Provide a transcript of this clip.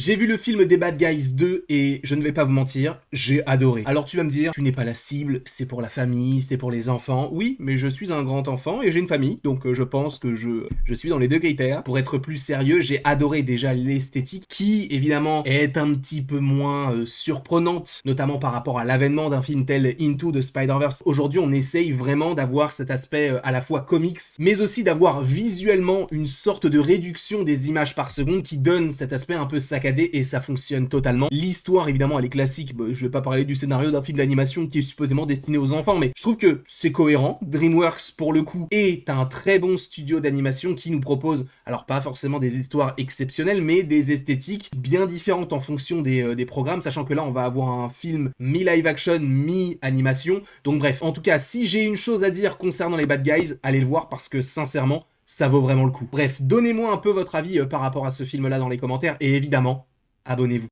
J'ai vu le film des Bad Guys 2 et je ne vais pas vous mentir, j'ai adoré. Alors tu vas me dire, tu n'es pas la cible, c'est pour la famille, c'est pour les enfants. Oui, mais je suis un grand enfant et j'ai une famille, donc je pense que je suis dans les deux critères. Pour être plus sérieux, j'ai adoré déjà l'esthétique qui, évidemment, est un petit peu moins surprenante, notamment par rapport à l'avènement d'un film tel Into the Spider-Verse. Aujourd'hui, on essaye vraiment d'avoir cet aspect à la fois comics, mais aussi d'avoir visuellement une sorte de réduction des images par seconde qui donne cet aspect un peu saccadé et ça fonctionne totalement. L'histoire, évidemment, elle est classique. Bon, je vais pas parler du scénario d'un film d'animation qui est supposément destiné aux enfants, mais je trouve que c'est cohérent. DreamWorks, pour le coup, est un très bon studio d'animation qui nous propose, alors pas forcément des histoires exceptionnelles, mais des esthétiques bien différentes en fonction des programmes, sachant que là, on va avoir un film mi-live action, mi-animation. Donc bref, en tout cas, si j'ai une chose à dire concernant les Bad Guys, allez le voir parce que, sincèrement, ça vaut vraiment le coup. Bref, donnez-moi un peu votre avis par rapport à ce film-là dans les commentaires, et évidemment, abonnez-vous.